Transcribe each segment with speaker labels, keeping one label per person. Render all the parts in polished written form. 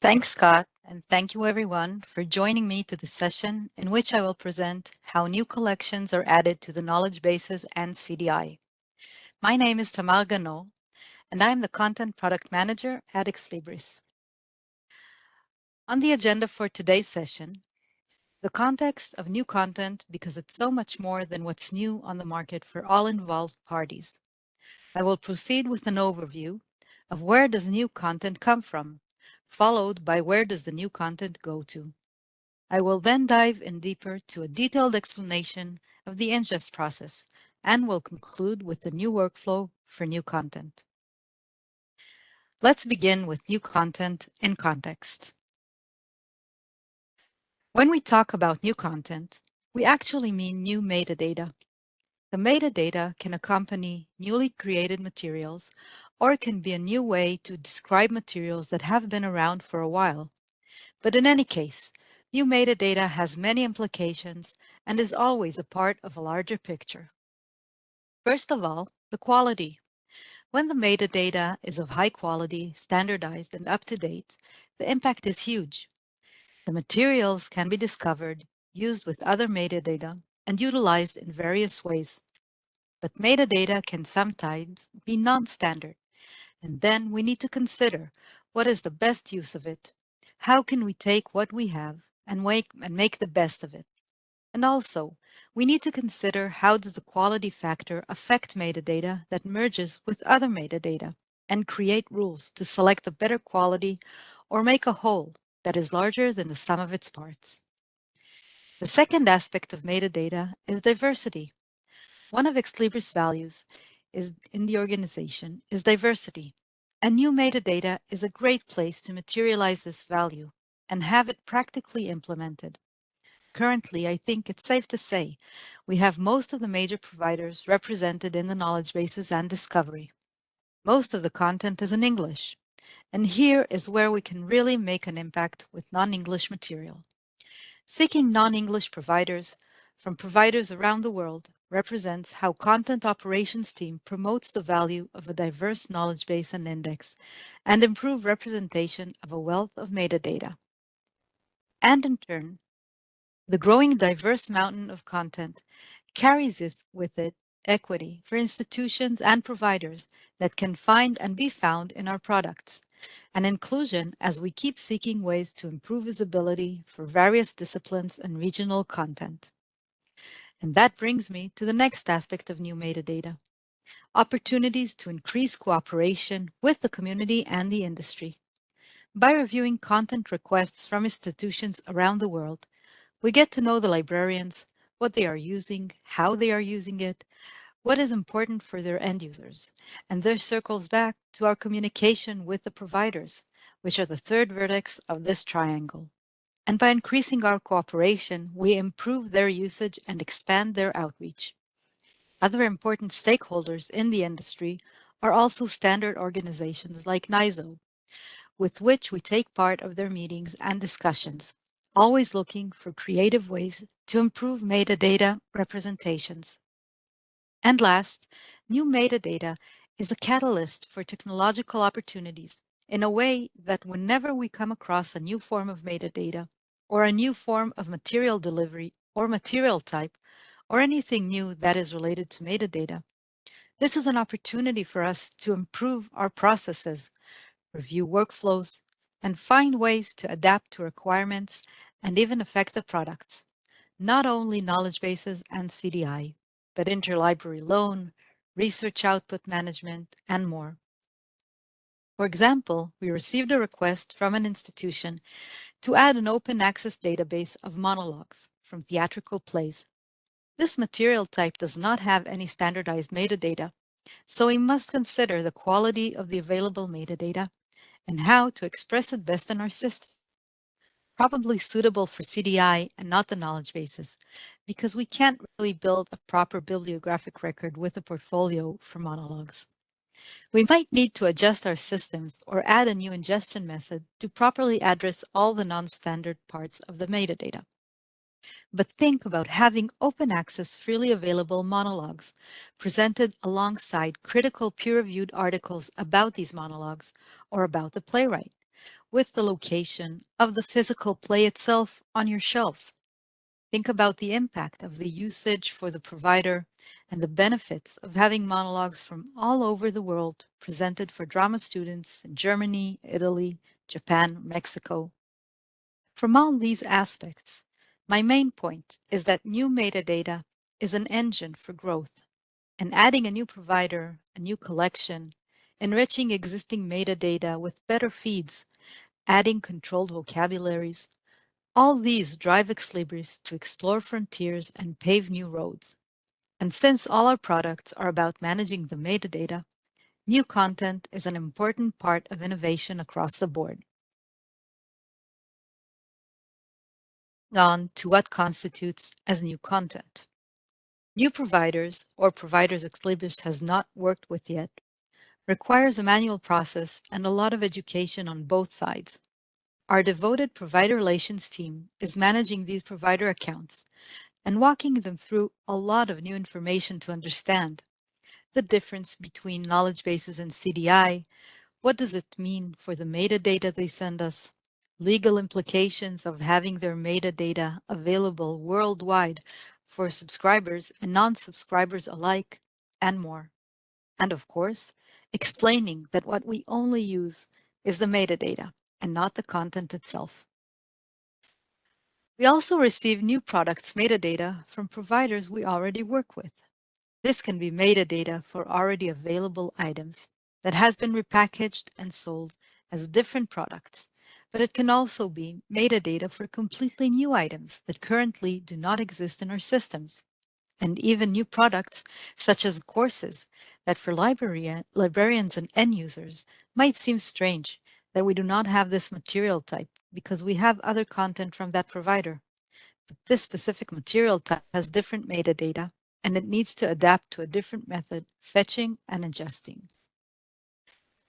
Speaker 1: Thanks, Scott, and thank you everyone for joining me to this session in which I will present how new collections are added to the knowledge bases and CDI. My name is Tamar Ganot, and I am the Content Product Manager at Exlibris. On the agenda for today's session, the context of new content because it's so much more than what's new on the market for all involved parties. I will proceed with an overview of where does new content come from, followed by where does the new content go to. I will then dive in deeper to a detailed explanation of the ingest process and will conclude with the new workflow for new content. Let's begin with new content in context. When we talk about new content, we actually mean new metadata. The metadata can accompany newly created materials, or it can be a new way to describe materials that have been around for a while. But in any case, new metadata has many implications and is always a part of a larger picture. First of all, the quality. When the metadata is of high quality, standardized, and up-to-date, the impact is huge. The materials can be discovered, used with other metadata, and utilized in various ways. But metadata can sometimes be non-standard, and then we need to consider what is the best use of it. How can we take what we have and make the best of it? And also, we need to consider how does the quality factor affect metadata that merges with other metadata and create rules to select a better quality or make a whole that is larger than the sum of its parts. The second aspect of metadata is diversity. One of Exlibris values in the organization is diversity. And new metadata is a great place to materialize this value and have it practically implemented. Currently, I think it's safe to say we have most of the major providers represented in the knowledge bases and discovery. Most of the content is in English, and here is where we can really make an impact with non-English material. Seeking non-English providers from providers around the world represents how Content Operations Team promotes the value of a diverse knowledge base and index and improve representation of a wealth of metadata. And in turn, the growing diverse mountain of content carries with it equity for institutions and providers that can find and be found in our products, and inclusion as we keep seeking ways to improve visibility for various disciplines and regional content. And that brings me to the next aspect of new metadata: opportunities to increase cooperation with the community and the industry. By reviewing content requests from institutions around the world, we get to know the librarians, what they are using, how they are using it, what is important for their end users, and this circles back to our communication with the providers, which are the third vertex of this triangle. And by increasing our cooperation, we improve their usage and expand their outreach. Other important stakeholders in the industry are also standard organizations like NISO, with which we take part of their meetings and discussions, always looking for creative ways to improve metadata representations. And last, new metadata is a catalyst for technological opportunities in a way that whenever we come across a new form of metadata or a new form of material delivery or material type or anything new that is related to metadata, this is an opportunity for us to improve our processes, review workflows, and find ways to adapt to requirements and even affect the products, not only knowledge bases and CDI, but interlibrary loan, research output management, and more. For example, we received a request from an institution to add an open access database of monologues from theatrical plays. This material type does not have any standardized metadata, so we must consider the quality of the available metadata and how to express it best in our system. Probably suitable for CDI and not the knowledge bases, because we can't really build a proper bibliographic record with a portfolio for monologues. We might need to adjust our systems or add a new ingestion method to properly address all the non-standard parts of the metadata. But think about having open access freely available monologues presented alongside critical peer-reviewed articles about these monologues or about the playwright, with the location of the physical play itself on your shelves. Think about the impact of the usage for the provider and the benefits of having monologues from all over the world presented for drama students in Germany, Italy, Japan, Mexico. From all these aspects, my main point is that new metadata is an engine for growth, and adding a new provider, a new collection, enriching existing metadata with better feeds, adding controlled vocabularies, all these drive Ex Libris to explore frontiers and pave new roads. And since all our products are about managing the metadata, new content is an important part of innovation across the board. On to what constitutes as new content. New providers, or providers Ex Libris has not worked with yet, requires a manual process and a lot of education on both sides. Our devoted provider relations team is managing these provider accounts and walking them through a lot of new information to understand the difference between knowledge bases and CDI. What does it mean for the metadata they send us? Legal implications of having their metadata available worldwide for subscribers and non-subscribers alike, and more. And of course, explaining that what we only use is the metadata and not the content itself. We also receive new products metadata from providers we already work with. This can be metadata for already available items that has been repackaged and sold as different products, but it can also be metadata for completely new items that currently do not exist in our systems, and even new products such as courses that for librarians and end users might seem strange that we do not have this material type because we have other content from that provider. But this specific material type has different metadata, and it needs to adapt to a different method, fetching and ingesting.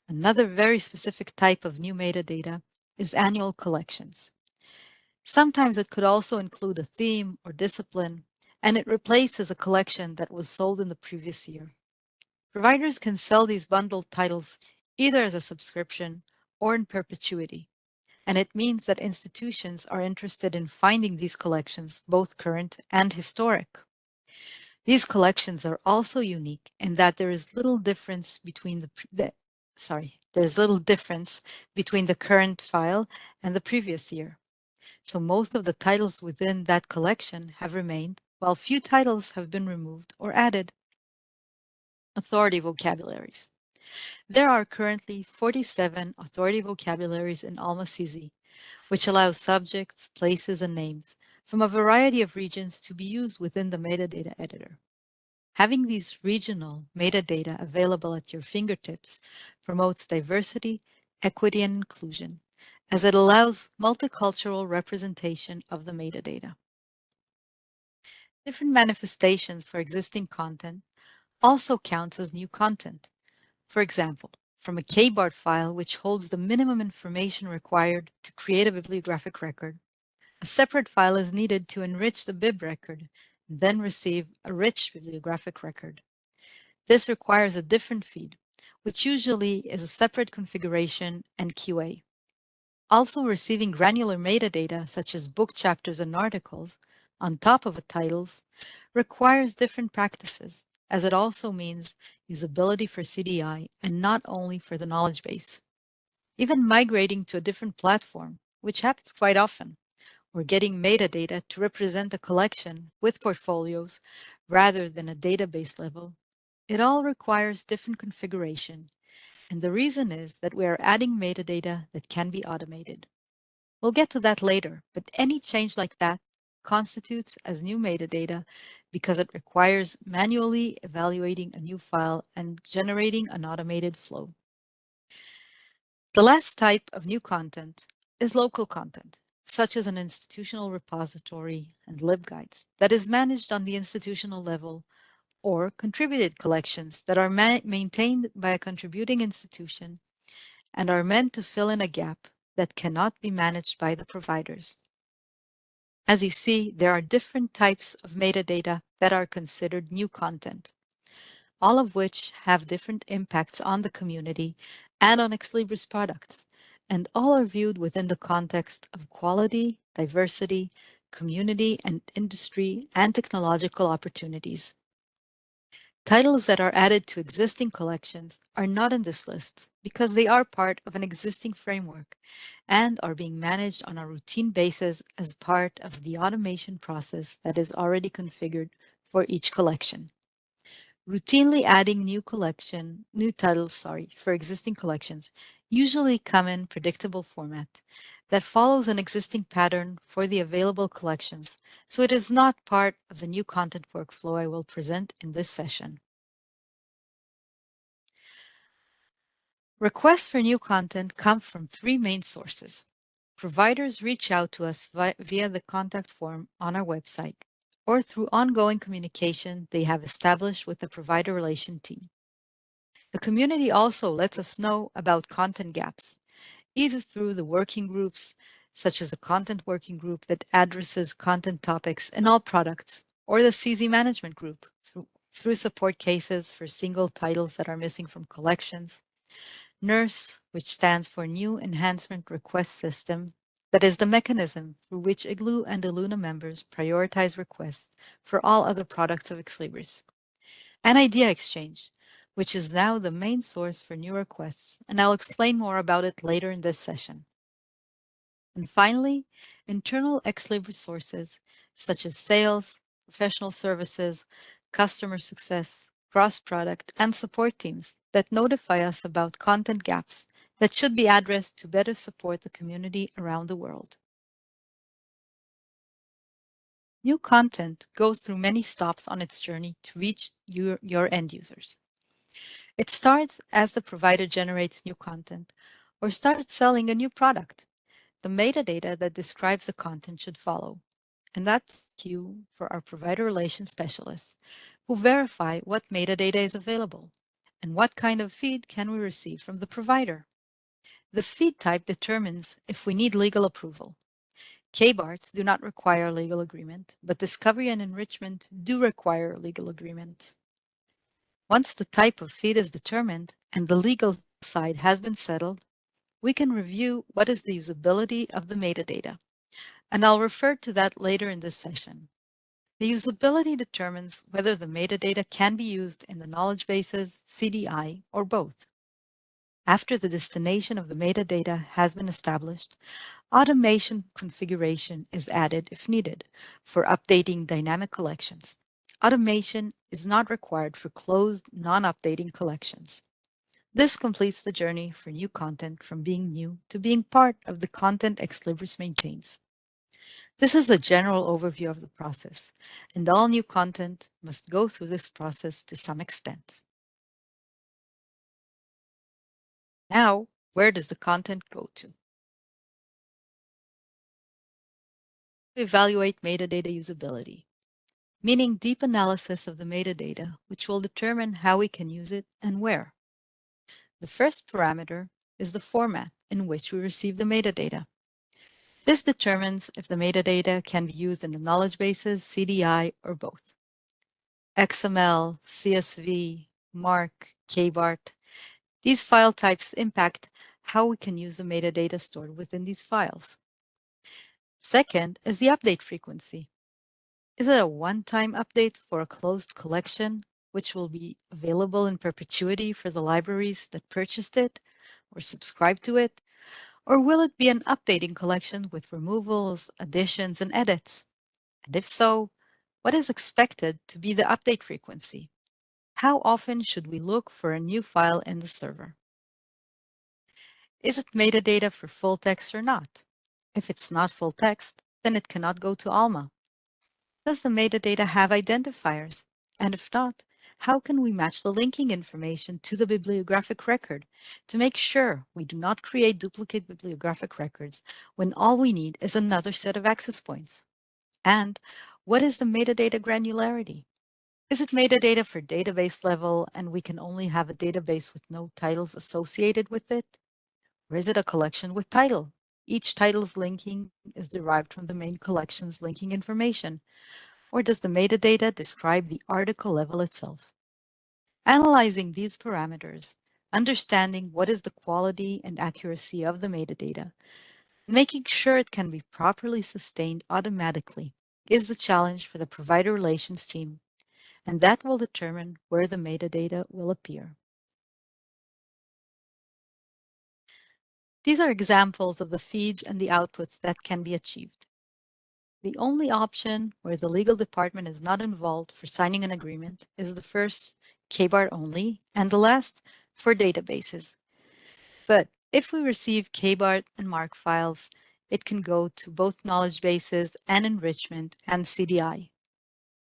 Speaker 1: Another very specific type of new metadata is annual collections. Sometimes it could also include a theme or discipline, and it replaces a collection that was sold in the previous year. Providers can sell these bundled titles either as a subscription or in perpetuity, and it means that institutions are interested in finding these collections, both current and historic. These collections are also unique in that there is little difference between there's little difference between the current file and the previous year. So most of the titles within that collection have remained, while few titles have been removed or added. Authority vocabularies. There are currently 47 authority vocabularies in Alma CZ, which allows subjects, places, and names from a variety of regions to be used within the metadata editor. Having these regional metadata available at your fingertips promotes diversity, equity, and inclusion, as it allows multicultural representation of the metadata. Different manifestations for existing content also counts as new content. For example, from a KBART file which holds the minimum information required to create a bibliographic record, a separate file is needed to enrich the bib record and then receive a rich bibliographic record. This requires a different feed, which usually is a separate configuration and QA. Also, receiving granular metadata, such as book chapters and articles, on top of the titles, requires different practices, as it also means usability for CDI and not only for the knowledge base. Even migrating to a different platform, which happens quite often, or getting metadata to represent a collection with portfolios rather than a database level, it all requires different configuration, and the reason is that we are adding metadata that can be automated. We'll get to that later, but any change like that constitutes as new metadata because it requires manually evaluating a new file and generating an automated flow. The last type of new content is local content, such as an institutional repository and libguides that is managed on the institutional level, or contributed collections that are maintained by a contributing institution and are meant to fill in a gap that cannot be managed by the providers. As you see, there are different types of metadata that are considered new content, all of which have different impacts on the community and on Ex Libris products, and all are viewed within the context of quality, diversity, community, and industry and technological opportunities. Titles that are added to existing collections are not in this list because they are part of an existing framework and are being managed on a routine basis as part of the automation process that is already configured for each collection. Routinely adding new titles, for existing collections usually come in predictable format that follows an existing pattern for the available collections, so it is not part of the new content workflow I will present in this session. Requests for new content come from three main sources. Providers reach out to us via the contact form on our website or through ongoing communication they have established with the provider relation team. The community also lets us know about content gaps, either through the working groups, such as the content working group that addresses content topics in all products, or the CZ management group through support cases for single titles that are missing from collections, NERSE, which stands for New Enhancement Request System, that is the mechanism through which Igloo and Illuna members prioritize requests for all other products of Xlibris. And Idea Exchange, which is now the main source for new requests, and I'll explain more about it later in this session. And finally, internal Xlibris sources such as sales, professional services, customer success, cross-product, and support teams that notify us about content gaps that should be addressed to better support the community around the world. New content goes through many stops on its journey to reach your end users. It starts as the provider generates new content or starts selling a new product. The metadata that describes the content should follow, and that's cue for our provider relations specialists who verify what metadata is available and what kind of feed can we receive from the provider. The feed type determines if we need legal approval. KBARTs do not require legal agreement, but discovery and enrichment do require legal agreement. Once the type of feed is determined and the legal side has been settled, we can review what is the usability of the metadata, and I'll refer to that later in this session. The usability determines whether the metadata can be used in the knowledge bases, CDI, or both. After the destination of the metadata has been established, automation configuration is added if needed for updating dynamic collections. Automation is not required for closed, non-updating collections. This completes the journey for new content from being new to being part of the content Xlibris maintains. This is a general overview of the process, and all new content must go through this process to some extent. Now, where does the content go to? Evaluate metadata usability, meaning deep analysis of the metadata, which will determine how we can use it and where. The first parameter is the format in which we receive the metadata. This determines if the metadata can be used in the knowledge bases, CDI, or both. XML, CSV, MARC, KBART. These file types impact how we can use the metadata stored within these files. Second is the update frequency. Is it a one-time update for a closed collection, which will be available in perpetuity for the libraries that purchased it or subscribe to it? Or will it be an updating collection with removals, additions, and edits? And if so, what is expected to be the update frequency? How often should we look for a new file in the server? Is it metadata for full text or not? If it's not full text, then it cannot go to Alma. Does the metadata have identifiers? And if not, how can we match the linking information to the bibliographic record to make sure we do not create duplicate bibliographic records when all we need is another set of access points? And what is the metadata granularity? Is it metadata for database level and we can only have a database with no titles associated with it? Or is it a collection with title? Each title's linking is derived from the main collection's linking information. Or does the metadata describe the article level itself? Analyzing these parameters, understanding what is the quality and accuracy of the metadata, and making sure it can be properly sustained automatically is the challenge for the provider relations team, and that will determine where the metadata will appear. These are examples of the feeds and the outputs that can be achieved. The only option where the legal department is not involved for signing an agreement is the first, KBAR only, and the last, for databases. But if we receive KBAR and MARC files, it can go to both knowledge bases and enrichment and CDI.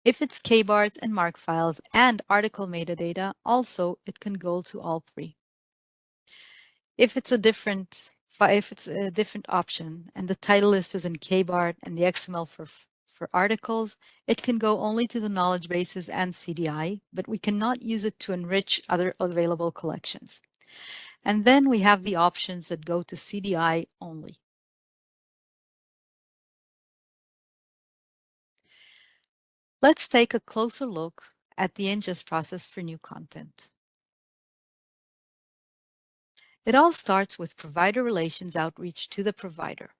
Speaker 1: If it's KBARs and MARC files and article metadata, also it can go to all three. If it's a different option and the title list is in KBAR and the XML for articles, it can go only to the knowledge bases and CDI, but we cannot use it to enrich other available collections. And then we have the options that go to CDI only. Let's take a closer look at the ingest process for new content. It all starts with provider relations outreach to the provider,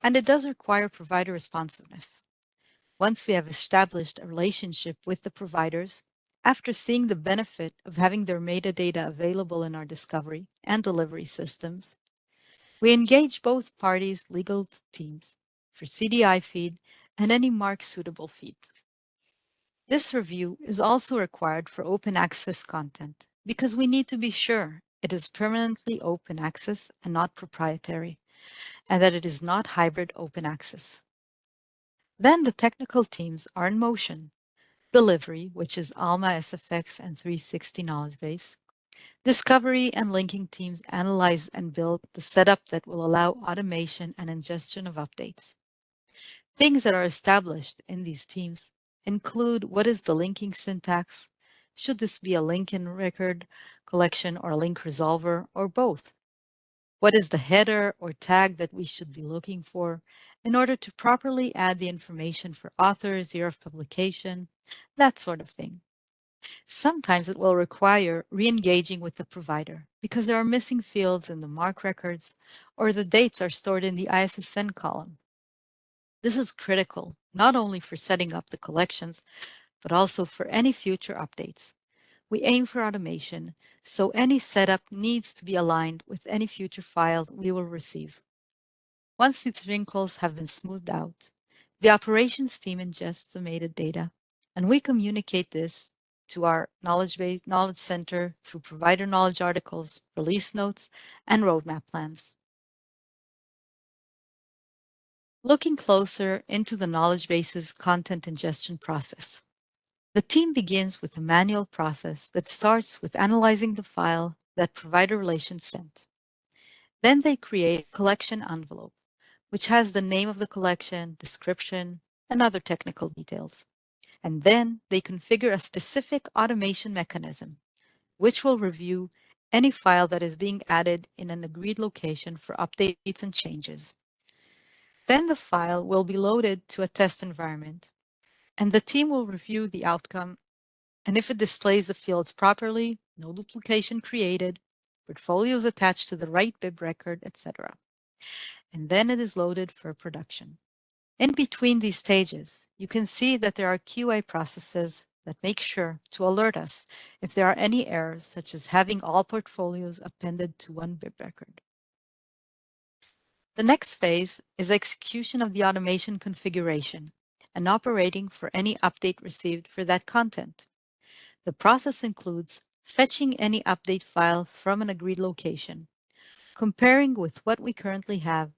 Speaker 1: and it does require provider responsiveness. Once we have established a relationship with the providers, after seeing the benefit of having their metadata available in our discovery and delivery systems, we engage both parties' legal teams for CDI feed and any MARC suitable feed. This review is also required for open access content because we need to be sure it is permanently open access and not proprietary, and that it is not hybrid open access. Then the technical teams are in motion. Delivery, which is Alma, SFX, and 360 knowledge base. Discovery and linking teams analyze and build the setup that will allow automation and ingestion of updates. Things that are established in these teams include what is the linking syntax, should this be a link in record collection or a link resolver, or both? What is the header or tag that we should be looking for in order to properly add the information for authors, year of publication, that sort of thing. Sometimes it will require re-engaging with the provider because there are missing fields in the MARC records or the dates are stored in the ISSN column. This is critical, not only for setting up the collections, but also for any future updates. We aim for automation, so any setup needs to be aligned with any future file we will receive. Once these wrinkles have been smoothed out, the operations team ingests the metadata, and we communicate this to our knowledge center through provider knowledge articles, release notes, and roadmap plans. Looking closer into the knowledge base's content ingestion process. The team begins with a manual process that starts with analyzing the file that provider relations sent. Then they create a collection envelope, which has the name of the collection, description, and other technical details. And then they configure a specific automation mechanism, which will review any file that is being added in an agreed location for updates and changes. Then the file will be loaded to a test environment, and the team will review the outcome, and if it displays the fields properly, no duplication created, portfolios attached to the right bib record, etc. And then it is loaded for production. In between these stages, you can see that there are QA processes that make sure to alert us if there are any errors, such as having all portfolios appended to one bib record. The next phase is execution of the automation configuration and operating for any update received for that content. The process includes fetching any update file from an agreed location, comparing with what we currently have,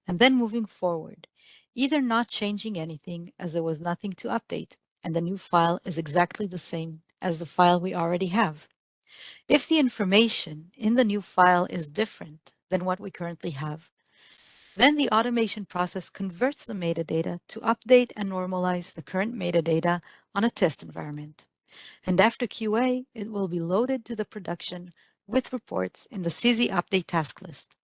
Speaker 1: and then moving forward, either not changing anything as there was nothing to update, and the new file is exactly the same as the file we already have. If the information in the new file is different than what we currently have, then the automation process converts the metadata to update and normalize the current metadata on a test environment. And after QA, it will be loaded to the production with reports in the CZ update task list.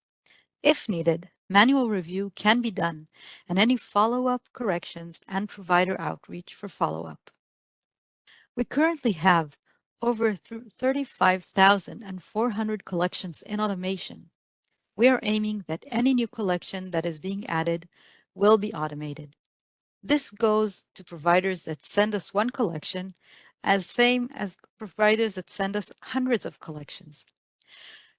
Speaker 1: If needed, manual review can be done and any follow-up corrections and provider outreach for follow-up. We currently have over 35,400 collections in automation. We are aiming that any new collection that is being added will be automated. This goes to providers that send us one collection as same as providers that send us hundreds of collections.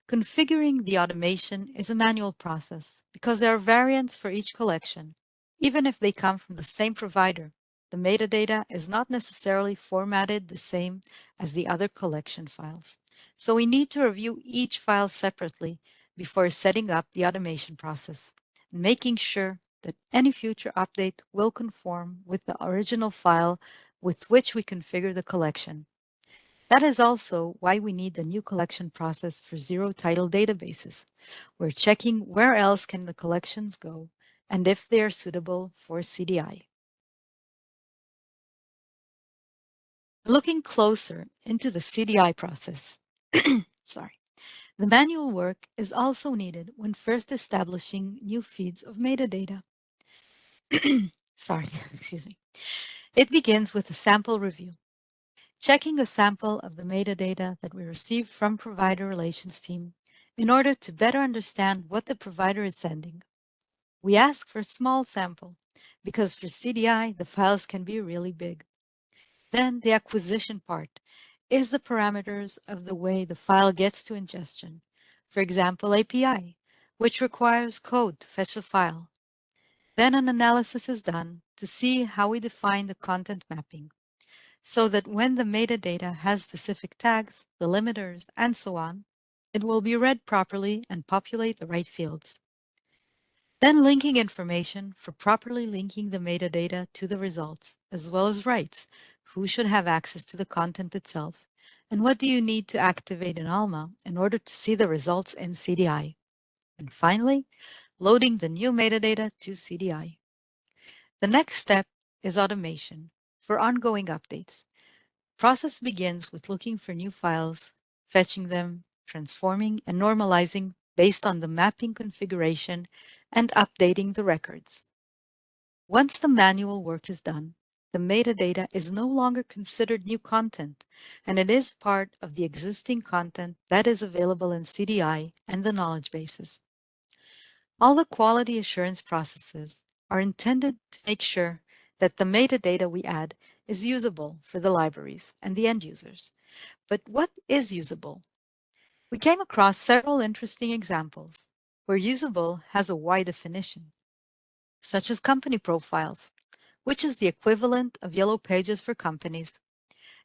Speaker 1: Configuring the automation is a manual process because there are variants for each collection, even if they come from the same provider. The metadata is not necessarily formatted the same as the other collection files. So we need to review each file separately before setting up the automation process, and making sure that any future update will conform with the original file with which we configure the collection. That is also why we need the new collection process for zero-title databases. We're checking where else can the collections go and if they are suitable for CDI. Looking closer into the CDI process, sorry, the manual work is also needed when first establishing new feeds of metadata. Sorry, excuse me. It begins with a sample review, checking a sample of the metadata that we receive from provider relations team in order to better understand what the provider is sending. We ask for a small sample because for CDI, the files can be really big. Then the acquisition part is the parameters of the way the file gets to ingestion. For example, API, which requires code to fetch the file. Then an analysis is done to see how we define the content mapping, so that when the metadata has specific tags, delimiters, and so on, it will be read properly and populate the right fields. Then linking information for properly linking the metadata to the results, as well as rights, who should have access to the content itself, and what do you need to activate in Alma in order to see the results in CDI. And finally, loading the new metadata to CDI. The next step is automation for ongoing updates. Process begins with looking for new files, fetching them, transforming and normalizing based on the mapping configuration, and updating the records. Once the manual work is done, the metadata is no longer considered new content, and it is part of the existing content that is available in CDI and the knowledge bases. All the quality assurance processes are intended to make sure that the metadata we add is usable for the libraries and the end users. But what is usable? We came across several interesting examples where usable has a wide definition, such as company profiles, which is the equivalent of yellow pages for companies.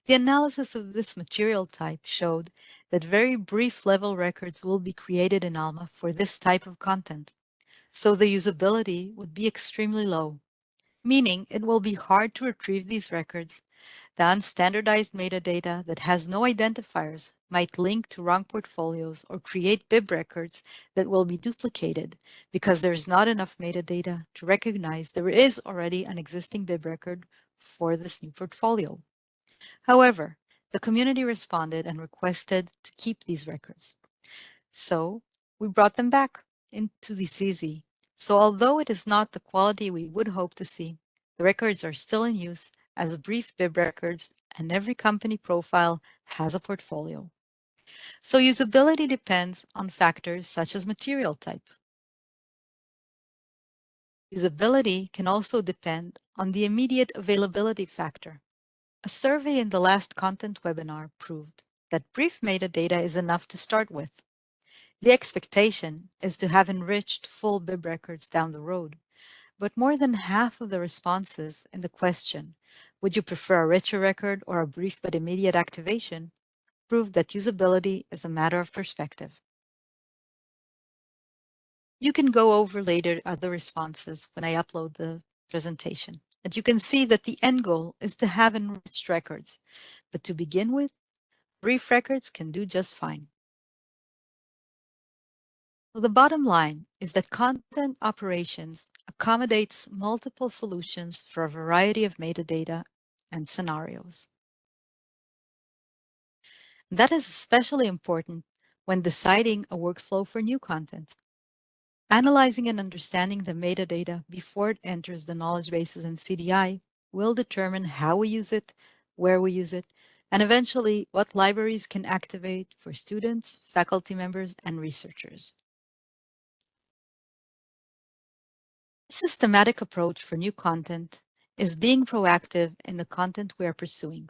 Speaker 1: The analysis of this material type showed that very brief level records will be created in Alma for this type of content, so the usability would be extremely low, meaning it will be hard to retrieve these records. The unstandardized metadata that has no identifiers might link to wrong portfolios or create bib records that will be duplicated because there's not enough metadata to recognize there is already an existing bib record for this new portfolio. However, the community responded and requested to keep these records. So we brought them back into the CZ. So although it is not the quality we would hope to see, the records are still in use as brief bib records, and every company profile has a portfolio. So usability depends on factors such as material type. Usability can also depend on the immediate availability factor. A survey in the last content webinar proved that brief metadata is enough to start with. The expectation is to have enriched full bib records down the road, but more than half of the responses in the question, would you prefer a richer record or a brief but immediate activation, proved that usability is a matter of perspective. You can go over later other responses when I upload the presentation, and you can see that the end goal is to have enriched records, but to begin with, brief records can do just fine. So the bottom line is that content operations accommodates multiple solutions for a variety of metadata and scenarios. That is especially important when deciding a workflow for new content. Analyzing and understanding the metadata before it enters the knowledge bases in CDI will determine how we use it, where we use it, and eventually what libraries can activate for students, faculty members, and researchers. A systematic approach for new content is being proactive in the content we are pursuing,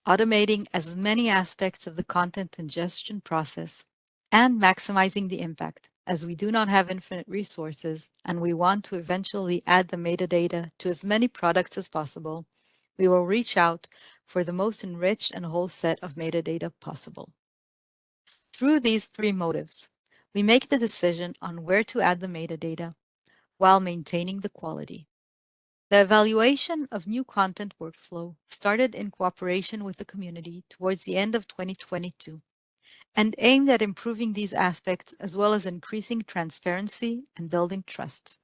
Speaker 1: automating as many aspects of the content ingestion process, and maximizing the impact, as we do not have infinite resources and we want to eventually add the metadata to as many products as possible. We will reach out for the most enriched and whole set of metadata possible. Through these three motives, we make the decision on where to add the metadata while maintaining the quality. The evaluation of new content workflow started in cooperation with the community towards the end of 2022 and aimed at improving these aspects as well as increasing transparency and building trust.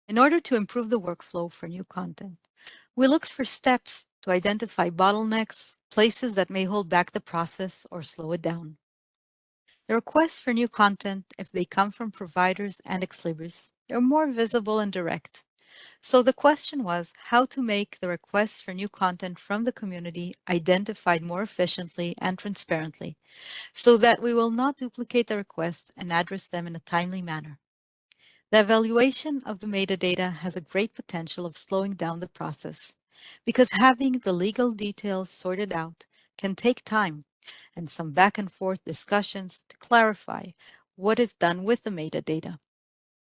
Speaker 1: In order to improve the workflow for new content, we looked for steps to identify bottlenecks, places that may hold back the process or slow it down. The requests for new content, if they come from providers and ex libris, they're more visible and direct. So the question was how to make the requests for new content from the community identified more efficiently and transparently, so that we will not duplicate the requests and address them in a timely manner. The evaluation of the metadata has a great potential of slowing down the process, because having the legal details sorted out can take time and some back and forth discussions to clarify what is done with the metadata.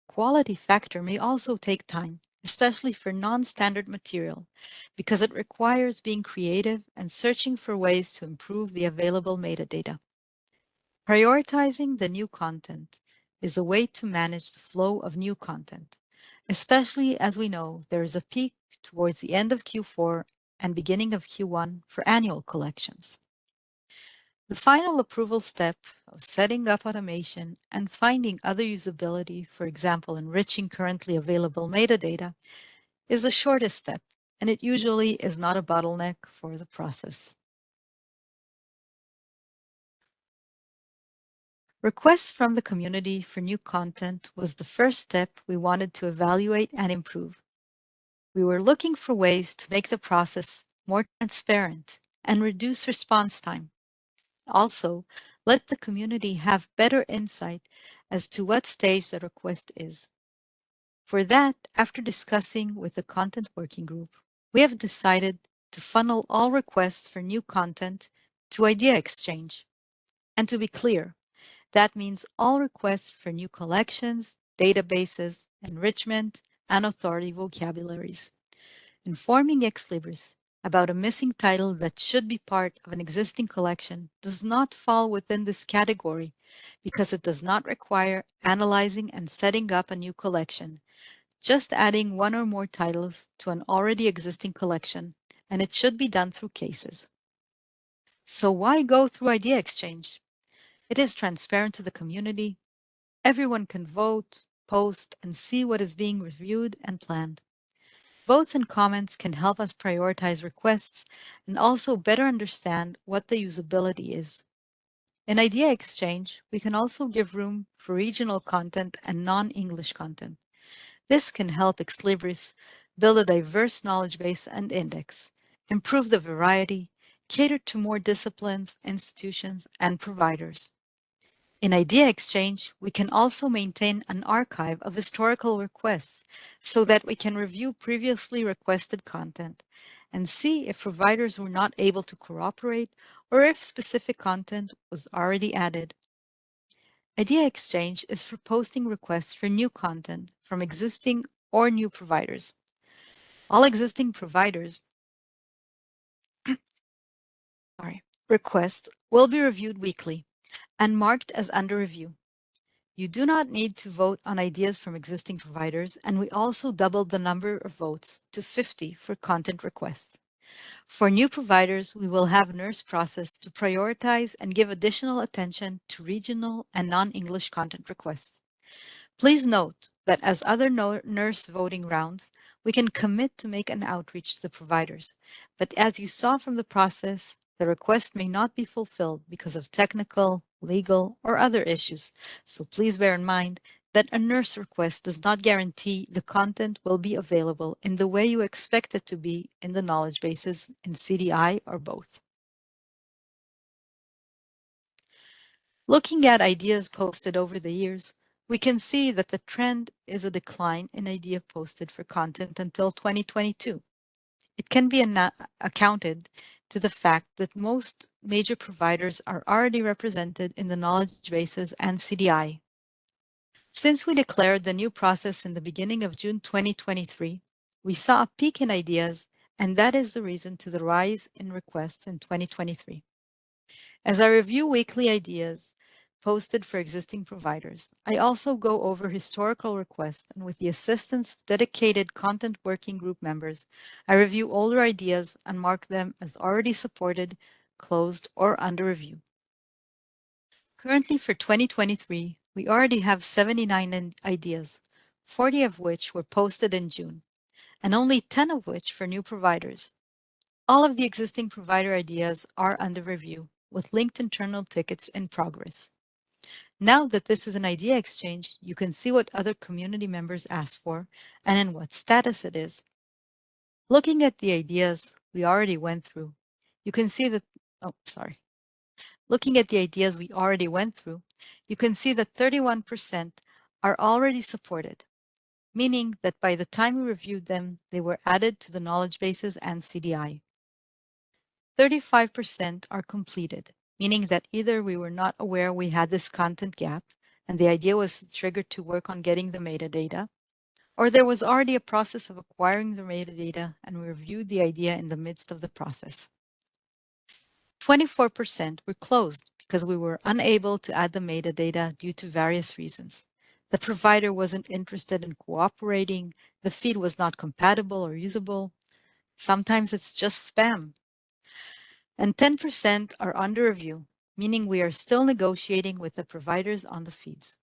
Speaker 1: Quality factor may also take time, especially for non-standard material, because it requires being creative and searching for ways to improve the available metadata. Prioritizing the new content is a way to manage the flow of new content, especially as we know there is a peak towards the end of Q4 and beginning of Q1 for annual collections. The final approval step of setting up automation and finding other usability, for example, enriching currently available metadata, is the shortest step, and it usually is not a bottleneck for the process. Requests from the community for new content was the first step we wanted to evaluate and improve. We were looking for ways to make the process more transparent and reduce response time. Also, let the community have better insight as to what stage the request is. For that, after discussing with the content working group, we have decided to funnel all requests for new content to Idea Exchange. And to be clear, that means all requests for new collections, databases, enrichment, and authority vocabularies. Informing ex libris about a missing title that should be part of an existing collection does not fall within this category because it does not require analyzing and setting up a new collection, just adding one or more titles to an already existing collection, and it should be done through cases. So why go through Idea Exchange? It is transparent to the community. Everyone can vote, post, and see what is being reviewed and planned. Votes and comments can help us prioritize requests and also better understand what the usability is. In Idea Exchange, we can also give room for regional content and non-English content. This can help ex libris build a diverse knowledge base and index, improve the variety, cater to more disciplines, institutions, and providers. In Idea Exchange, we can also maintain an archive of historical requests so that we can review previously requested content and see if providers were not able to cooperate or if specific content was already added. Idea Exchange is for posting requests for new content from existing or new providers. All existing providers requests will be reviewed weekly and marked as under review. You do not need to vote on ideas from existing providers, and we also doubled the number of votes to 50 for content requests. For new providers, we will have a nurse process to prioritize and give additional attention to regional and non-English content requests. Please note that as other nurse voting rounds, we can commit to make an outreach to the providers. But as you saw from the process, the request may not be fulfilled because of technical, legal, or other issues. So please bear in mind that a nurse request does not guarantee the content will be available in the way you expect it to be in the knowledge bases in CDI or both. Looking at ideas posted over the years, we can see that the trend is a decline in idea posted for content until 2022. It can be accounted to the fact that most major providers are already represented in the knowledge bases and CDI. Since we declared the new process in the beginning of June 2023, we saw a peak in ideas, and that is the reason to the rise in requests in 2023. As I review weekly ideas posted for existing providers, I also go over historical requests, and with the assistance of dedicated content working group members, I review older ideas and mark them as already supported, closed, or under review. Currently for 2023, we already have 79 ideas, 40 of which were posted in June, and only 10 of which for new providers. All of the existing provider ideas are under review, with linked internal tickets in progress. Now that this is an idea exchange, you can see what other community members asked for and in what status it is. Looking at the ideas we already went through, you can see that, Looking at the ideas we already went through, you can see that 31% are already supported, meaning that by the time we reviewed them, they were added to the knowledge bases and CDI. 35% are completed, meaning that either we were not aware we had this content gap and the idea was triggered to work on getting the metadata, or there was already a process of acquiring the metadata and we reviewed the idea in the midst of the process. 24% were closed because we were unable to add the metadata due to various reasons. The provider wasn't interested in cooperating, the feed was not compatible or usable. Sometimes it's just spam. And 10% are under review, meaning we are still negotiating with the providers on the feeds.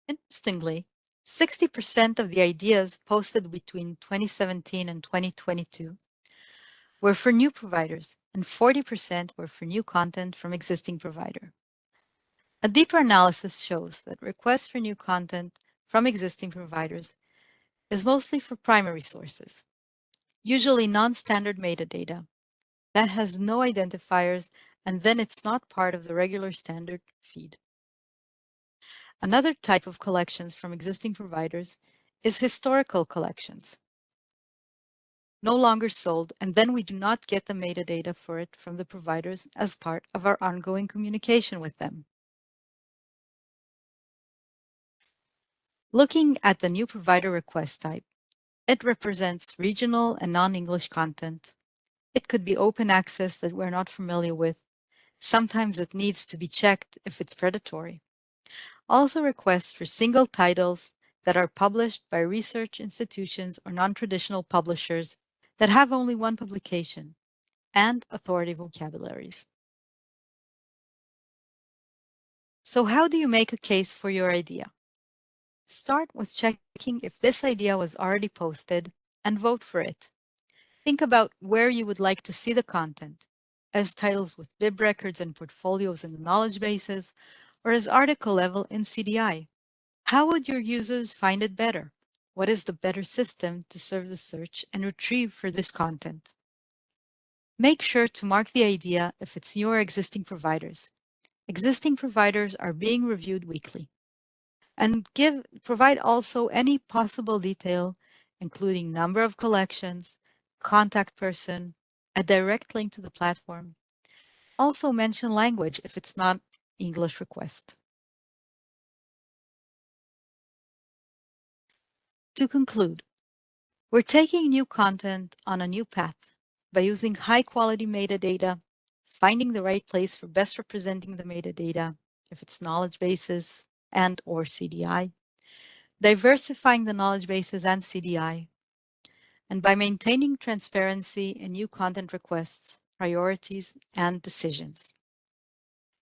Speaker 1: Interestingly, 60% of the ideas posted between 2017 and 2022 were for new providers, and 40% were for new content from existing provider. A deeper analysis shows that requests for new content from existing providers is mostly for primary sources, usually non-standard metadata that has no identifiers, and then it's not part of the regular standard feed. Another type of collections from existing providers is historical collections, no longer sold, and then we do not get the metadata for it from the providers as part of our ongoing communication with them. Looking at the new provider request type, it represents regional and non-English content. It could be open access that we're not familiar with. Sometimes it needs to be checked if it's predatory. Also requests for single titles that are published by research institutions or non-traditional publishers that have only one publication, and authority vocabularies. So how do you make a case for your idea? Start with checking if this idea was already posted and vote for it. Think about where you would like to see the content, as titles with bib records and portfolios in the knowledge bases, or as article level in CDI. How would your users find it better? What is the better system to serve the search and retrieve for this content? Make sure to mark the idea if it's new or existing providers. Existing providers are being reviewed weekly. And provide also any possible detail, including number of collections, contact person, a direct link to the platform. Also mention language if it's not English request. To conclude, we're taking new content on a new path by using high quality metadata, finding the right place for best representing the metadata, if it's knowledge bases and or CDI, diversifying the knowledge bases and CDI, and by maintaining transparency in new content requests, priorities, and decisions.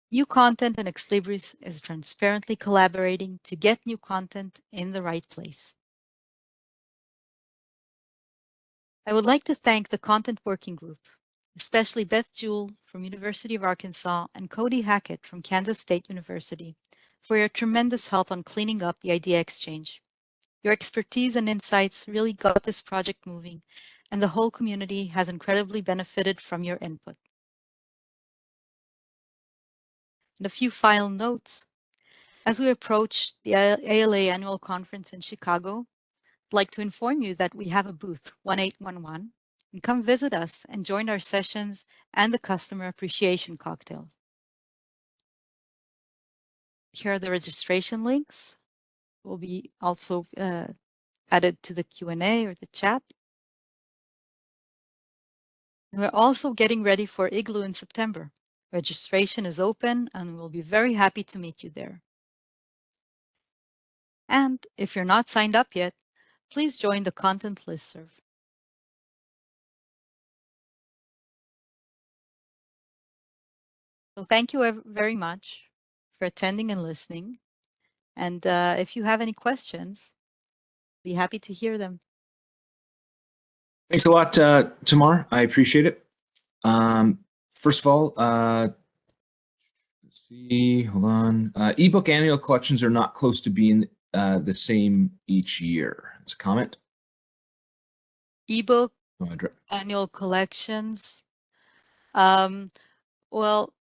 Speaker 1: New Content and Exlibris is transparently collaborating to get new content in the right place. I would like to thank the Content Working Group, especially Beth Jewell from University of Arkansas and Cody Hackett from Kansas State University, for your tremendous help on cleaning up the idea exchange. Your expertise and insights really got this project moving, and the whole community has incredibly benefited from your input. And a few final notes. As we approach the ALA annual conference in Chicago, I'd like to inform you that we have a booth 1811, and come visit us and join our sessions and the customer appreciation cocktail. Here are the registration links. Will be also added to the Q&A or the chat. We're also getting ready for Igloo in September. Registration is open and we'll be very happy to meet you there. And if you're not signed up yet, please join the content listserv. So thank you very much for attending and listening. And if you have any questions, be happy to hear them.
Speaker 2: Thanks a lot, Tamar. I appreciate it. First of all, let's see, hold on. Ebook annual collections are not close to being the same each year. It's a comment.
Speaker 1: Ebook annual collections. Well,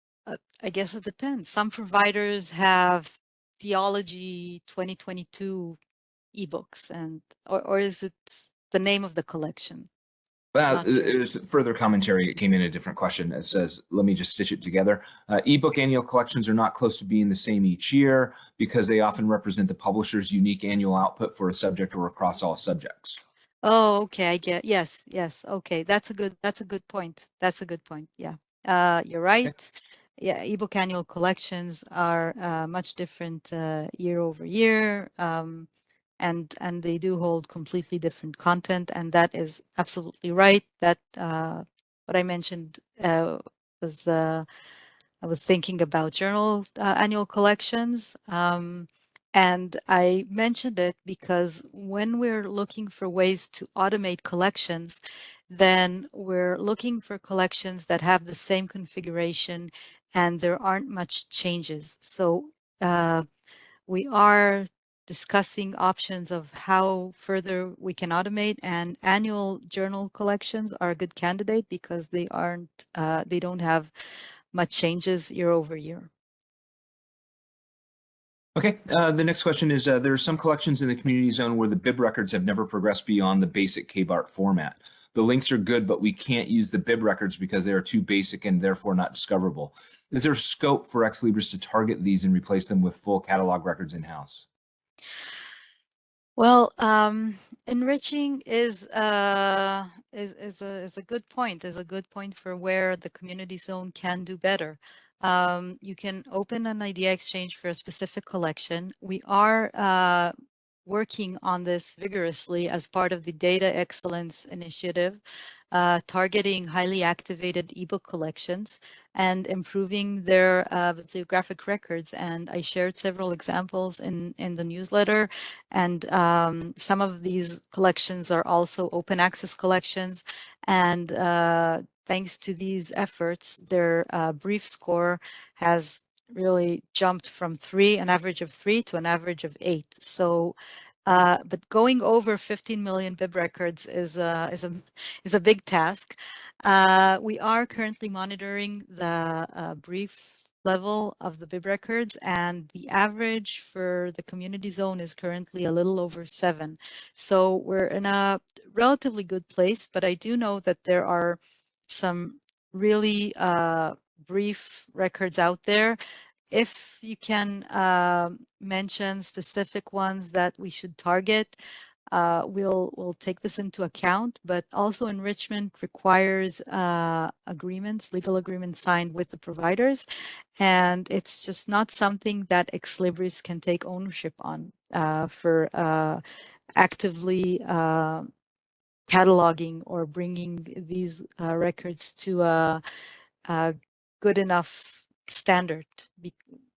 Speaker 1: I guess it depends. Some providers have Theology 2022 ebooks, and or is it the name of the collection?
Speaker 2: There's further commentary. It came in a different question. It says, let me just stitch it together. Ebook annual collections are not close to being the same each year because they often represent the publisher's unique annual output for a subject or across all subjects.
Speaker 1: Oh, okay. I get. Yes. Okay. That's a good point. Yeah. You're right. Okay. Yeah. Ebook annual collections are much different year over year. And they do hold completely different content, and that is absolutely right. That what I mentioned was I was thinking about journal annual collections, and I mentioned it because when we're looking for ways to automate collections, then we're looking for collections that have the same configuration and there aren't much changes. So we are discussing options of how further we can automate, and annual journal collections are a good candidate because they don't have much changes year over year.
Speaker 2: Okay, the next question is, there are some collections in the community zone where the bib records have never progressed beyond the basic KBART format. The links are good, but we can't use the bib records because they are too basic and therefore not discoverable. Is there scope for Ex Libris to target these and replace them with full catalog records in-house?
Speaker 1: Well, enriching is a good point. Is a good point for where the community zone can do better. You can open an idea exchange for a specific collection. We are working on this vigorously as part of the Data Excellence Initiative, targeting highly activated ebook collections and improving their bibliographic records. And I shared several examples in the newsletter. And some of these collections are also open access collections. And thanks to these efforts, their brief score has really jumped from an average of 3 to an average of 8. So, but going over 15 million bib records is a big task. We are currently monitoring the brief level of the bib records, and the average for the community zone is currently a little over 7. So we're in a relatively good place, but I do know that there are some really brief records out there. If you can mention specific ones that we should target, we'll take this into account. But also enrichment requires legal agreements signed with the providers, and it's just not something that Ex Libris can take ownership on for actively cataloging or bringing these records to a good enough standard,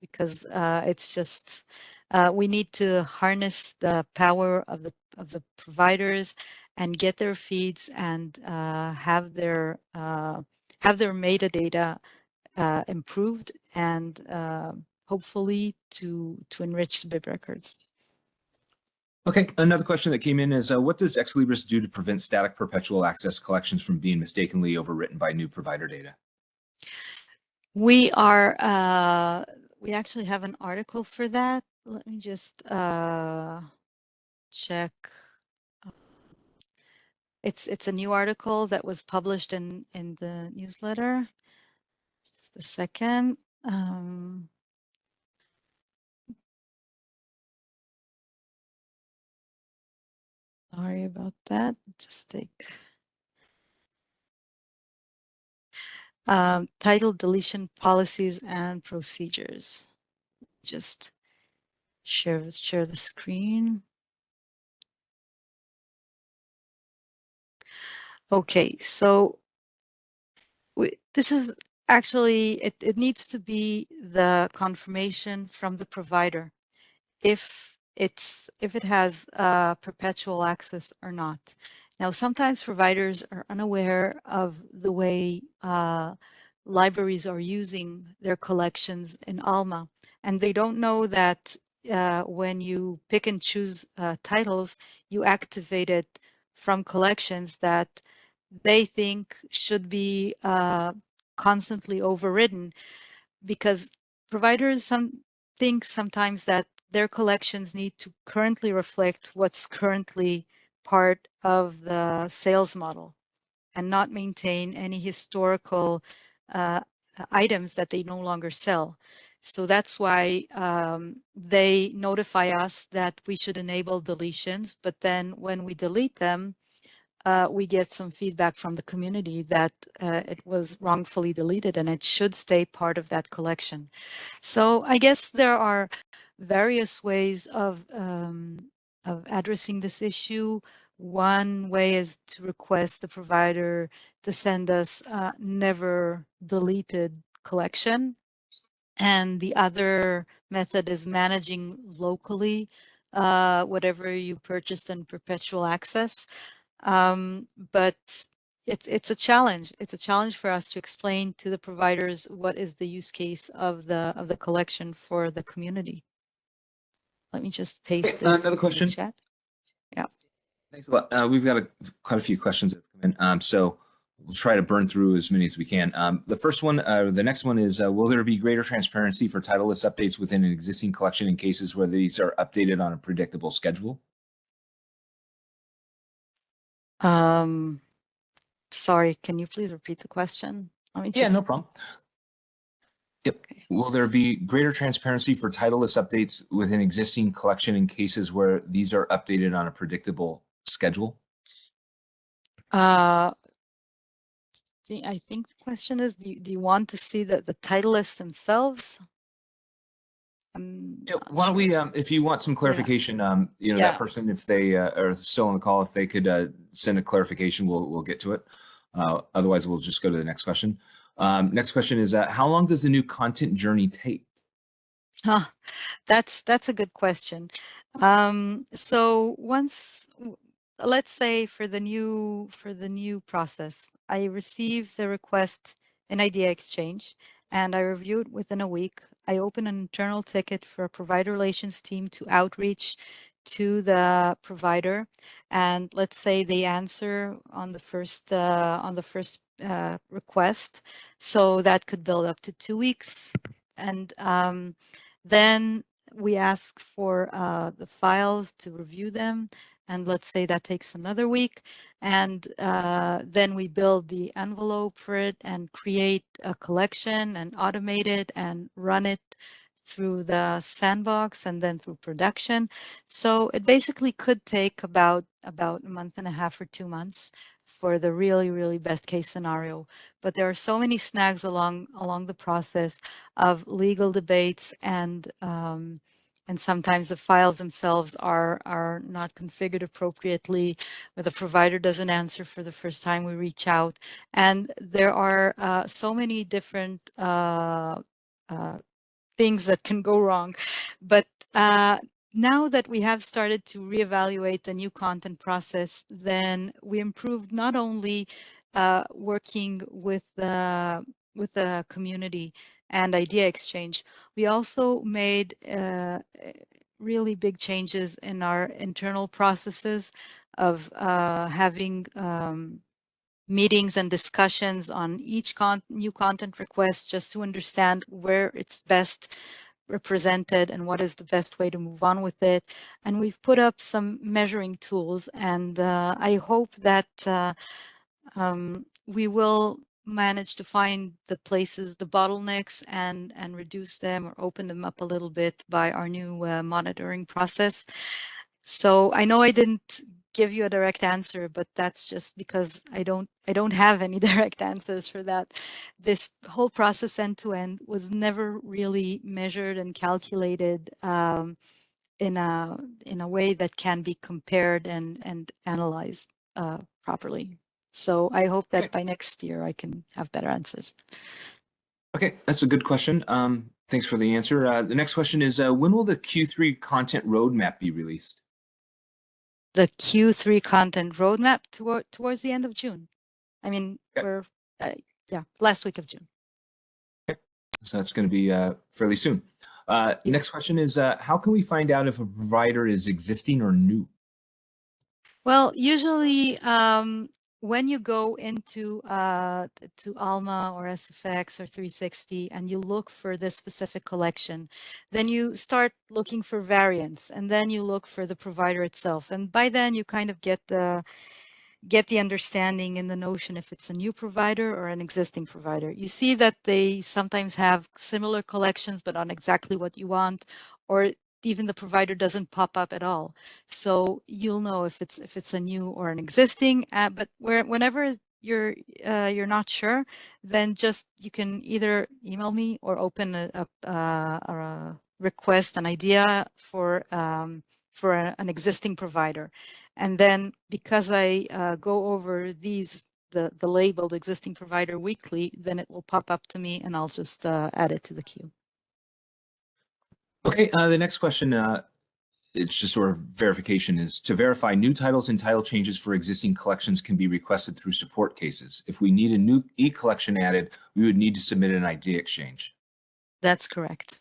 Speaker 1: because it's just we need to harness the power of the providers and get their feeds and have their metadata improved and hopefully to enrich the bib records.
Speaker 2: Okay, another question that came in is, what does Ex Libris do to prevent static perpetual access collections from being mistakenly overwritten by new provider data?
Speaker 1: We actually have an article for that. Let me just check. It's a new article that was published in the newsletter. Just a second. Sorry about that. Just take title deletion policies and procedures. Just share the screen. Okay, so this is actually, it needs to be the confirmation from the provider if it has perpetual access or not. Now, sometimes providers are unaware of the way libraries are using their collections in Alma, and they don't know that when you pick and choose titles, you activate it from collections that they think should be constantly overridden, because providers think sometimes that their collections need to currently reflect what's currently part of the sales model and not maintain any historical items that they no longer sell. So that's why they notify us that we should enable deletions, but then when we delete them, we get some feedback from the community that it was wrongfully deleted and it should stay part of that collection. So I guess there are various ways of addressing this issue. One way is to request the provider to send us a never deleted collection. And the other method is managing locally whatever you purchased in perpetual access. But it's a challenge. It's a challenge for us to explain to the providers what is the use case of the collection for the community. Let me just paste this
Speaker 2: another question.
Speaker 1: in the chat. Yeah.
Speaker 2: Thanks a lot. We've got quite a few questions that have come in. So we'll try to burn through as many as we can. The first one, the next one is, will there be greater transparency for title list updates within an existing collection in cases where these are updated on a predictable schedule?
Speaker 1: Sorry, can you please repeat the question?
Speaker 2: Yeah, no problem. Yep.
Speaker 1: Okay.
Speaker 2: Will there be greater transparency for title list updates within existing collection in cases where these are updated on a predictable schedule?
Speaker 1: I think the question is, do you want to see the title lists themselves?
Speaker 2: Yeah, why don't we, if you want some clarification, that person, if they are still on the call, if they could send a clarification, we'll get to it. Otherwise, we'll just go to the next question. Next question is, how long does the new content journey take?
Speaker 1: That's a good question. So once, let's say for the new process, I receive the request in Idea Exchange and I review it within a week. I open an internal ticket for a provider relations team to outreach to the provider, and let's say they answer on the first request. So that could build up to 2 weeks, and then we ask for the files to review them, and let's say that takes another week, and then we build the envelope for it and create a collection and automate it and run it through the sandbox and then through production. So it basically could take about a month and a half or 2 months for the really best case scenario. But there are so many snags along the process of legal debates, and sometimes the files themselves are not configured appropriately, or the provider doesn't answer for the first time we reach out. And there are so many different things that can go wrong. But now that we have started to reevaluate the new content process, then we improved not only working with the community and idea exchange. We also made really big changes in our internal processes of having meetings and discussions on each new content request, just to understand where it's best represented and what is the best way to move on with it. And we've put up some measuring tools, and I hope that we will manage to find the places, the bottlenecks, and reduce them or open them up a little bit by our new monitoring process. So I know I didn't give you a direct answer, but that's just because I don't have any direct answers for that. This whole process end to end was never really measured and calculated in a way that can be compared and analyzed properly. So I hope that by next year I can have better answers.
Speaker 2: Okay, that's a good question. Thanks for the answer. The next question is, when will the Q3 content roadmap be released?
Speaker 1: The Q3 content roadmap towards the end of June. I mean, we're, last week of June.
Speaker 2: Okay, so that's going to be fairly soon. Next question is, how can we find out if a provider is existing or new?
Speaker 1: Well, usually when you go into to Alma or SFX or 360 and you look for this specific collection, then you start looking for variants, and then you look for the provider itself. And by then you kind of get the understanding and the notion if it's a new provider or an existing provider. You see that they sometimes have similar collections, but on exactly what you want, or even the provider doesn't pop up at all. So you'll know if it's a new or an existing. But whenever you're not sure, then just you can either email me or open a request, an idea for an existing provider. And then because I go over the labeled existing provider weekly, then it will pop up to me and I'll just add it to the queue.
Speaker 2: Okay, the next question, it's just sort of verification, is to verify new titles and title changes for existing collections can be requested through support cases. If we need a new e-collection added, we would need to submit an idea exchange.
Speaker 1: That's correct.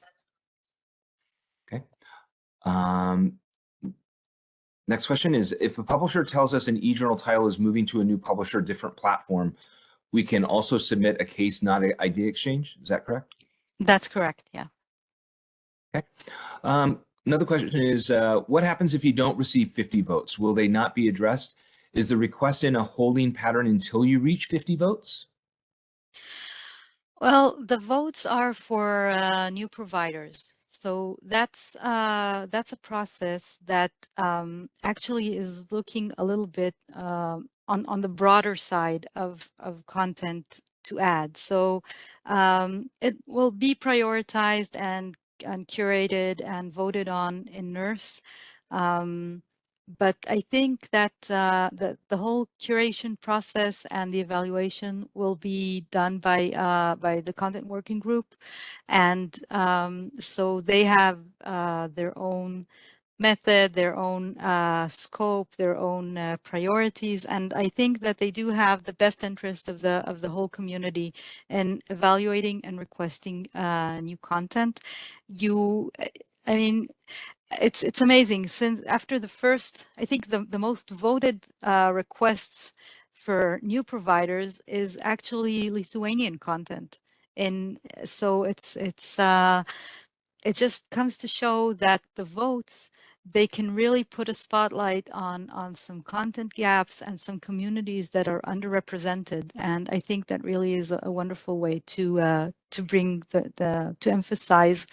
Speaker 2: Okay. Next question is, if a publisher tells us an e-journal title is moving to a new publisher, different platform, we can also submit a case, not an idea exchange. Is that correct?
Speaker 1: That's correct, yeah.
Speaker 2: Okay. Another question is, what happens if you don't receive 50 votes? Will they not be addressed? Is the request in a holding pattern until you reach 50 votes?
Speaker 1: Well, the votes are for new providers. So that's a process that actually is looking a little bit on the broader side of content to add. So it will be prioritized and curated and voted on in NERSE. But I think that the whole curation process and the evaluation will be done by the content working group, and so they have their own method, their own scope, their own priorities, and I think that they do have the best interest of the whole community in evaluating and requesting new content. I mean, it's amazing. Since after the first, I think the most voted requests for new providers is actually Lithuanian content, and so it just comes to show that the votes, they can really put a spotlight on some content gaps and some communities that are underrepresented, and I think that really is a wonderful way to bring to emphasize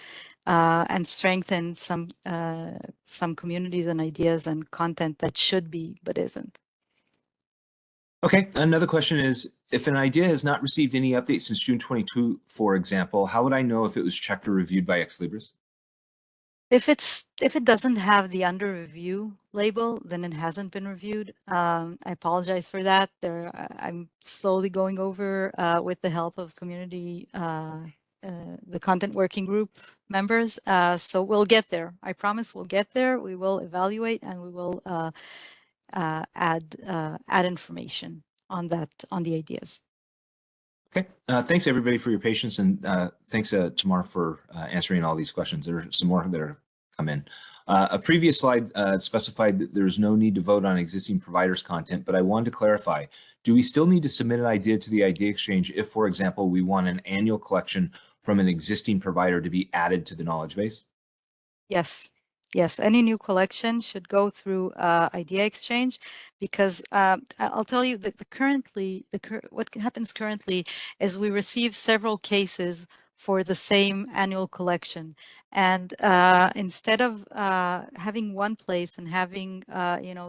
Speaker 1: and strengthen some communities and ideas and content that should be but isn't.
Speaker 2: Okay, another question is, if an idea has not received any updates since June 22, for example, how would I know if it was checked or reviewed by Ex Libris?
Speaker 1: If it doesn't have the under review label, then it hasn't been reviewed. I apologize for that. I'm slowly going over with the help of community, the content working group members. So we'll get there. I promise we'll get there. We will evaluate and we will add information on that, on the ideas.
Speaker 2: Okay, thanks everybody for your patience, and thanks Tamar for answering all these questions. There are some more that are come in. A previous slide specified that there's no need to vote on existing providers' content, but I wanted to clarify, do we still need to submit an idea to the Idea Exchange if, for example, we want an annual collection from an existing provider to be added to the knowledge base?
Speaker 1: Yes. Yes, any new collection should go through Idea Exchange, because I'll tell you that what happens currently is we receive several cases for the same annual collection, and instead of having one place and having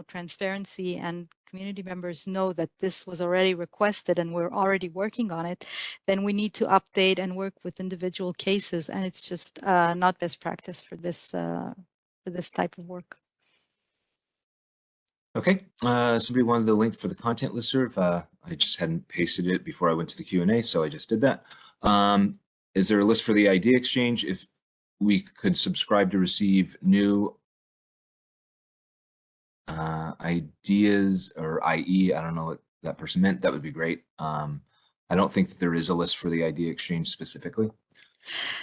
Speaker 1: transparency and community members know that this was already requested and we're already working on it, then we need to update and work with individual cases, and it's just not best practice for this type of work.
Speaker 2: Okay, somebody wanted the link for the content listserv. I just hadn't pasted it before I went to the Q&A, so I just did that. Is there a list for the Idea Exchange? If we could subscribe to receive new ideas, or IE, I don't know what that person meant, that would be great. I don't think that there is a list for the Idea Exchange specifically.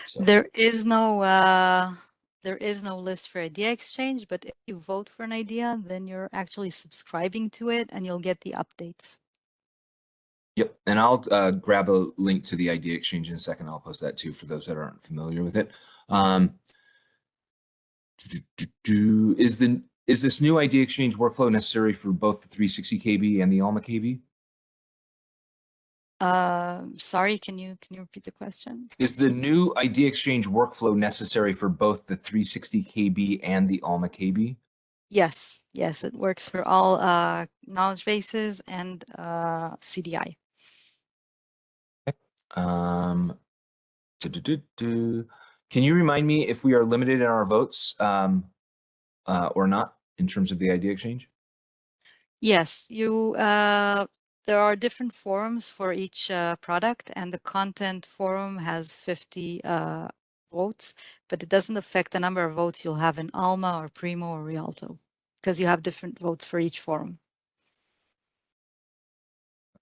Speaker 2: So.
Speaker 1: There is no list for Idea Exchange, but if you vote for an idea, then you're actually subscribing to it and you'll get the updates.
Speaker 2: Yep, and I'll grab a link to the Idea Exchange in a second. I'll post that too for those that aren't familiar with it. Is this new Idea Exchange workflow necessary for both the 360 KB and the Alma KB?
Speaker 1: Sorry, can you repeat the question?
Speaker 2: Is the new Idea Exchange workflow necessary for both the 360 KB and the Alma KB?
Speaker 1: Yes, it works for all knowledge bases and CDI.
Speaker 2: Can you remind me if we are limited in our votes or not in terms of the Idea Exchange?
Speaker 1: Yes, there are different forums for each product, and the content forum has 50 votes, but it doesn't affect the number of votes you'll have in Alma or Primo or Rialto, because you have different votes for each forum.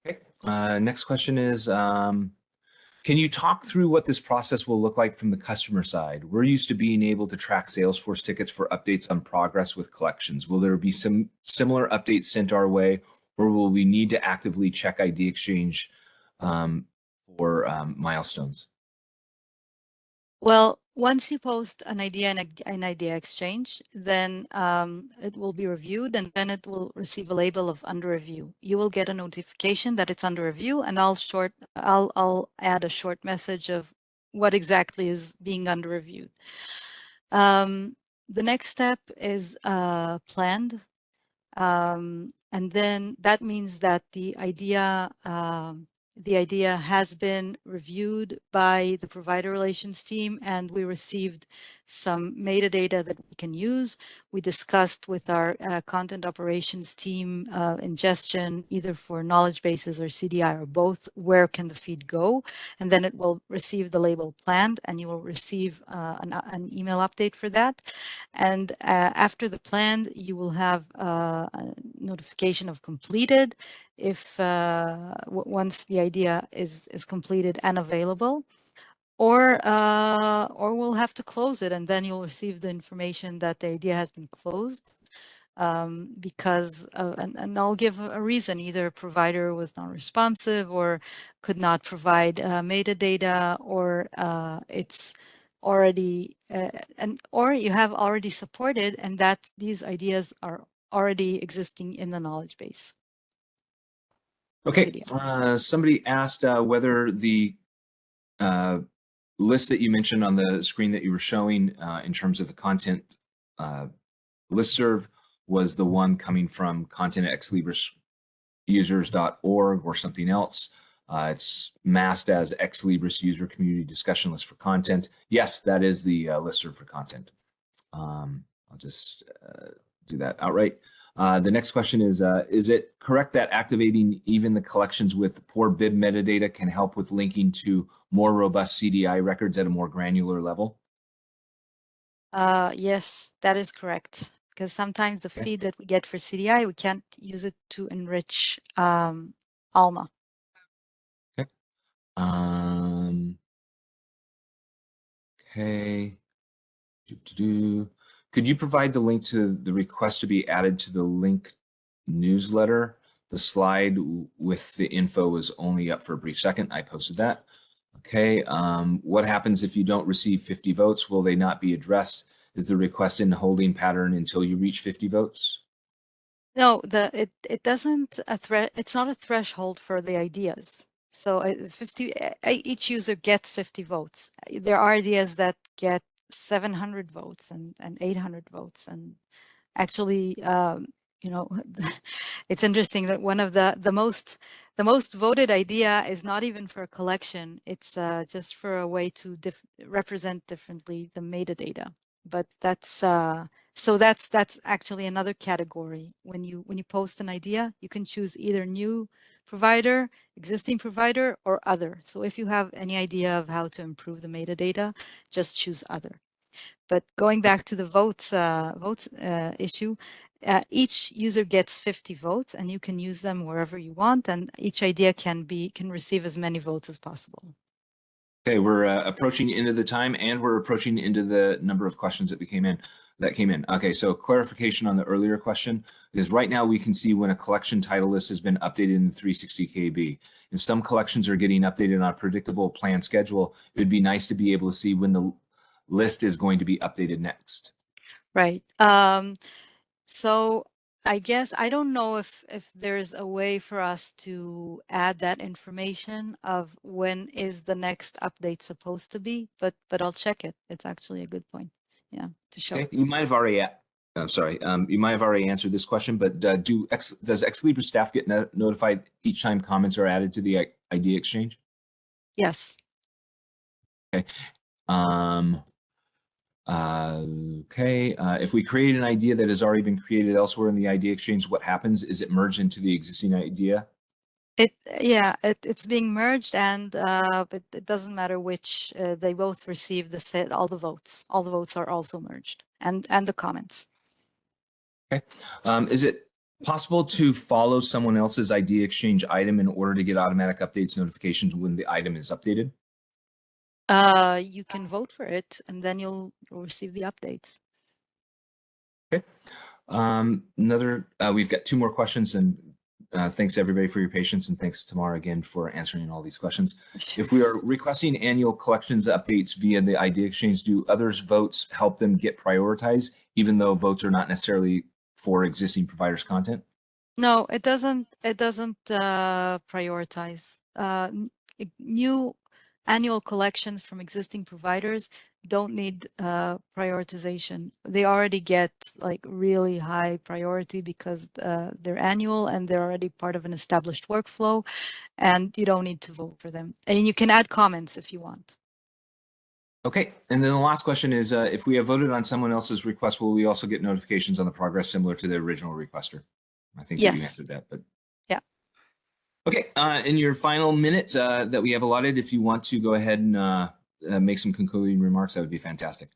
Speaker 2: Okay. Next question is, can you talk through what this process will look like from the customer side? We're used to being able to track Salesforce tickets for updates on progress with collections. Will there be some similar updates sent our way, or will we need to actively check Idea Exchange for milestones?
Speaker 1: Well, once you post an idea in an Idea Exchange, then it will be reviewed, and then it will receive a label of under review. You will get a notification that it's under review, and I'll add a short message of what exactly is being under reviewed. The next step is planned, and then that means that the idea has been reviewed by the provider relations team, and we received some metadata that we can use. We discussed with our content operations team ingestion, either for knowledge bases or CDI or both, where can the feed go, and then it will receive the label planned, and you will receive an email update for that. And after the planned, you will have a notification of completed if once the idea is completed and available, or we'll have to close it, and then you'll receive the information that the idea has been closed, because and I'll give a reason: either a provider was not responsive or could not provide metadata, or it's already or you have already supported, and that these ideas are already existing in the knowledge base.
Speaker 2: Okay, somebody asked whether the list that you mentioned on the screen that you were showing in terms of the content listserv was the one coming from content@exlibrisusers.org or something else. It's masked as Exlibris User Community Discussion List for Content. Yes, that is the listserv for content. I'll just do that outright. The next question is it correct that activating even the collections with poor bib metadata can help with linking to more robust CDI records at a more granular level?
Speaker 1: Yes, that is correct. Because sometimes the feed that we get for CDI, we can't use it to enrich Alma.
Speaker 2: Okay. Okay. Could you provide the link to the request to be added to the link newsletter? The slide with the info was only up for a brief second. I posted that. Okay. What happens if you don't receive 50 votes? Will they not be addressed? Is the request in holding pattern until you reach 50 votes?
Speaker 1: No, it doesn't it's not a threshold for the ideas. So 50 each user gets 50 votes. There are ideas that get 700 votes and 800 votes, and actually you know it's interesting that one of the most voted idea is not even for a collection. It's just for a way to represent differently the metadata. But that's so that's actually another category. When you post an idea, you can choose either new provider, existing provider, or other. So if you have any idea of how to improve the metadata, just choose other. But going back to the votes issue, each user gets 50 votes, and you can use them wherever you want, and each idea can receive as many votes as possible.
Speaker 2: Okay, we're approaching into the time, and we're approaching into the number of questions that came in. Okay, so clarification on the earlier question is right now we can see when a collection title list has been updated in the 360 KB. If some collections are getting updated on a predictable planned schedule, it would be nice to be able to see when the list is going to be updated next.
Speaker 1: Right. So I guess I don't know if there's a way for us to add that information of when is the next update supposed to be, but I'll check it. It's actually a good point. Yeah, to show.
Speaker 2: Okay, you might have already. I'm sorry. You might have already answered this question, but does Ex Libris staff get notified each time comments are added to the idea exchange?
Speaker 1: Yes.
Speaker 2: Okay. If we create an idea that has already been created elsewhere in the idea exchange, what happens? Is it merged into the existing idea?
Speaker 1: It's being merged, and but it doesn't matter which. They both receive the set. All the votes. All the votes are also merged, and the comments.
Speaker 2: Okay. Is it possible to follow someone else's idea exchange item in order to get automatic updates notifications when the item is updated?
Speaker 1: You can vote for it, and then you'll receive the updates.
Speaker 2: Okay. We've got two more questions, and thanks everybody for your patience, and thanks Tamara again for answering all these questions. If we are requesting annual collections updates via the idea exchange, do others' votes help them get prioritized, even though votes are not necessarily for existing providers' content?
Speaker 1: No, it doesn't. It doesn't prioritize. New annual collections from existing providers don't need prioritization. They already get like really high priority because they're annual and they're already part of an established workflow, and you don't need to vote for them. And you can add comments if you want.
Speaker 2: Okay, and then the last question is, if we have voted on someone else's request, will we also get notifications on the progress similar to the original requester? I think that you answered that, but
Speaker 1: yeah.
Speaker 2: Okay, in your final minute that we have allotted, if you want to go ahead and make some concluding remarks, that would be fantastic.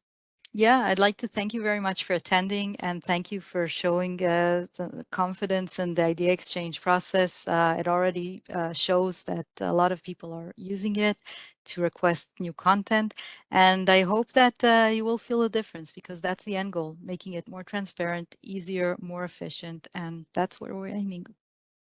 Speaker 1: Yeah, I'd like to thank you very much for attending, and thank you for showing the confidence in the idea exchange process. It already shows that a lot of people are using it to request new content, and I hope that you will feel a difference, because that's the end goal, making it more transparent, easier, more efficient, and that's what we're aiming